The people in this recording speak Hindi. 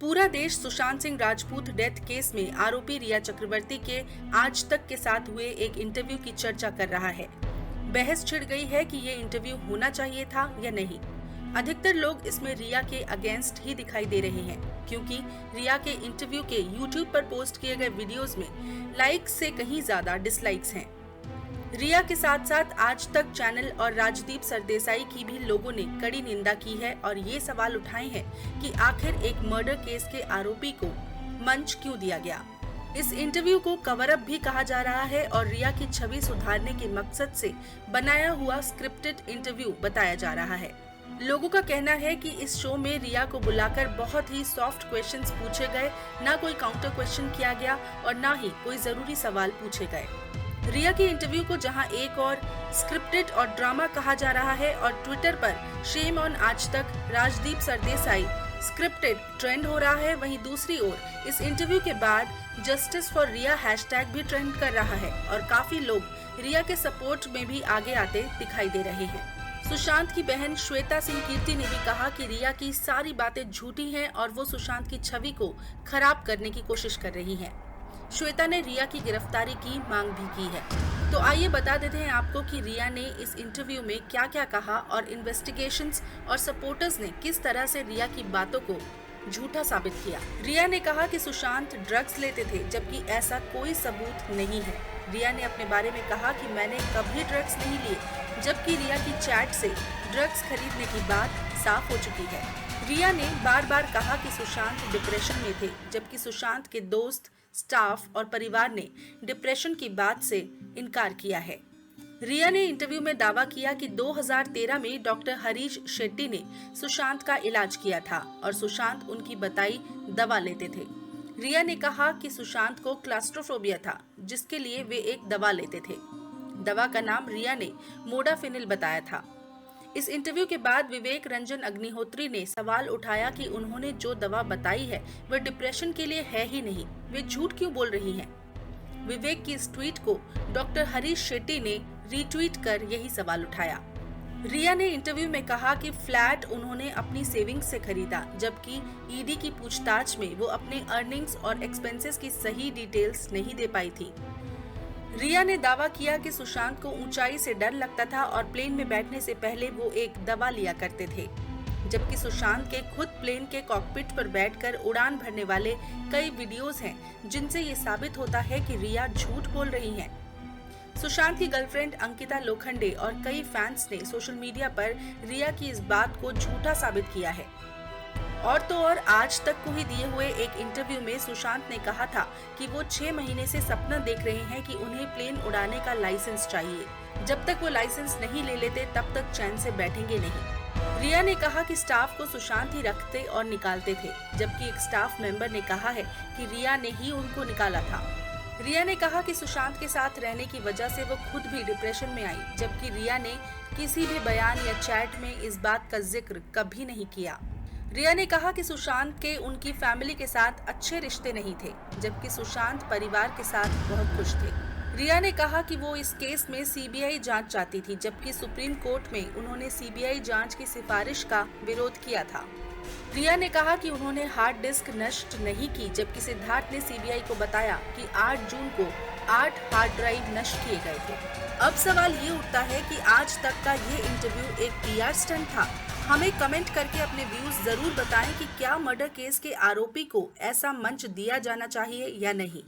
पूरा देश सुशांत सिंह राजपूत डेथ केस में आरोपी रिया चक्रवर्ती के आज तक के साथ हुए एक इंटरव्यू की चर्चा कर रहा है। बहस छिड़ गई है कि ये इंटरव्यू होना चाहिए था या नहीं। अधिकतर लोग इसमें रिया के अगेंस्ट ही दिखाई दे रहे हैं, क्योंकि रिया के इंटरव्यू के यूट्यूब पर पोस्ट किए गए वीडियोस में लाइक्स से कहीं ज्यादा डिसलाइक्स हैं। रिया के साथ साथ आज तक चैनल और राजदीप सरदेसाई की भी लोगों ने कड़ी निंदा की है और ये सवाल उठाए हैं कि आखिर एक मर्डर केस के आरोपी को मंच क्यों दिया गया। इस इंटरव्यू को कवर अप भी कहा जा रहा है और रिया की छवि सुधारने के मकसद से बनाया हुआ स्क्रिप्टेड इंटरव्यू बताया जा रहा है। लोगों का कहना है कि इस शो में रिया को बुलाकर बहुत ही सॉफ्ट क्वेश्चंस पूछे गए, ना कोई काउंटर क्वेश्चन किया गया और ना ही कोई जरूरी सवाल पूछे गए। रिया के इंटरव्यू को जहां एक और स्क्रिप्टेड और ड्रामा कहा जा रहा है और ट्विटर पर शेम ऑन आज तक राजदीप सरदेसाई स्क्रिप्टेड ट्रेंड हो रहा है, वहीं दूसरी ओर इस इंटरव्यू के बाद जस्टिस फॉर रिया हैशटैग भी ट्रेंड कर रहा है और काफी लोग रिया के सपोर्ट में भी आगे आते दिखाई दे रहे हैं। सुशांत की बहन श्वेता सिंह कीर्ति ने भी कहा कि रिया की सारी बातें झूठी हैं और वो सुशांत की छवि को खराब करने की कोशिश कर रही हैं। श्वेता ने रिया की गिरफ्तारी की मांग भी की है। तो आइए बता देते हैं आपको कि रिया ने इस इंटरव्यू में क्या क्या कहा और इन्वेस्टिगेशंस और सपोर्टर्स ने किस तरह से रिया की बातों को झूठा साबित किया। रिया ने कहा कि सुशांत ड्रग्स लेते थे, जबकि ऐसा कोई सबूत नहीं है। रिया ने अपने बारे में कहा कि मैंने कभी ड्रग्स नहीं लिए, जबकि रिया की चैट से ड्रग्स खरीदने की बात साफ हो चुकी है। रिया ने बार बार कहा कि सुशांत डिप्रेशन में थे, जबकि सुशांत के दोस्त, स्टाफ और परिवार ने डिप्रेशन की बात से इनकार किया है। रिया ने इंटरव्यू में दावा किया कि 2013 में डॉक्टर हरीश शेट्टी ने सुशांत का इलाज किया था और सुशांत उनकी बताई दवा लेते थे। रिया ने कहा कि सुशांत को क्लास्ट्रोफोबिया था, जिसके लिए वे एक दवा लेते थे। दवा का नाम रिया ने मोडाफिनिल बताया था। इस इंटरव्यू के बाद विवेक रंजन अग्निहोत्री ने सवाल उठाया कि उन्होंने जो दवा बताई है वह डिप्रेशन के लिए है ही नहीं, वे झूठ क्यों बोल रही हैं। विवेक की इस ट्वीट को डॉक्टर हरीश शेट्टी ने रीट्वीट कर यही सवाल उठाया। रिया ने इंटरव्यू में कहा कि फ्लैट उन्होंने अपनी सेविंग्स से खरीदा, जबकि ईडी की पूछताछ में वो अपने अर्निंग्स और एक्सपेंसेस की सही डिटेल्स नहीं दे पाई थी। रिया ने दावा किया कि सुशांत को ऊंचाई से डर लगता था और प्लेन में बैठने से पहले वो एक दवा लिया करते थे, जबकि सुशांत के खुद प्लेन के कॉकपिट पर बैठकर उड़ान भरने वाले कई वीडियोस हैं, जिनसे ये साबित होता है कि रिया झूठ बोल रही हैं। सुशांत की गर्लफ्रेंड अंकिता लोखंडे और कई फैंस ने सोशल मीडिया पर रिया की इस बात को झूठा साबित किया है। और तो और आज तक को ही दिए हुए एक इंटरव्यू में सुशांत ने कहा था कि वो 6 महीने से सपना देख रहे हैं कि उन्हें प्लेन उड़ाने का लाइसेंस चाहिए। जब तक वो लाइसेंस नहीं ले लेते तब तक चैन से बैठेंगे नहीं। रिया ने कहा कि स्टाफ को सुशांत ही रखते और निकालते थे, जबकि एक स्टाफ मेंबर ने कहा है कि रिया ने ही उनको निकाला था। रिया ने कहा कि सुशांत के साथ रहने की वजह से वो खुद भी डिप्रेशन में आई, जबकि रिया ने किसी भी बयान या चैट में इस बात का जिक्र कभी नहीं किया। रिया ने कहा कि सुशांत के उनकी फैमिली के साथ अच्छे रिश्ते नहीं थे, जबकि सुशांत परिवार के साथ बहुत खुश थे। रिया ने कहा कि वो इस केस में सीबीआई जांच चाहती थी, जबकि सुप्रीम कोर्ट में उन्होंने सीबीआई जांच की सिफारिश का विरोध किया था। रिया ने कहा कि उन्होंने हार्ड डिस्क नष्ट नहीं की, जबकि सिद्धार्थ ने सीबीआई को बताया कि 8 जून को 8 हार्ड ड्राइव नष्ट किए गए थे। अब सवाल ये उठता है कि आज तक का ये इंटरव्यू एक पीआर स्टंट था। हमें कमेंट करके अपने व्यूज जरूर बताएं कि क्या मर्डर केस के आरोपी को ऐसा मंच दिया जाना चाहिए या नहीं।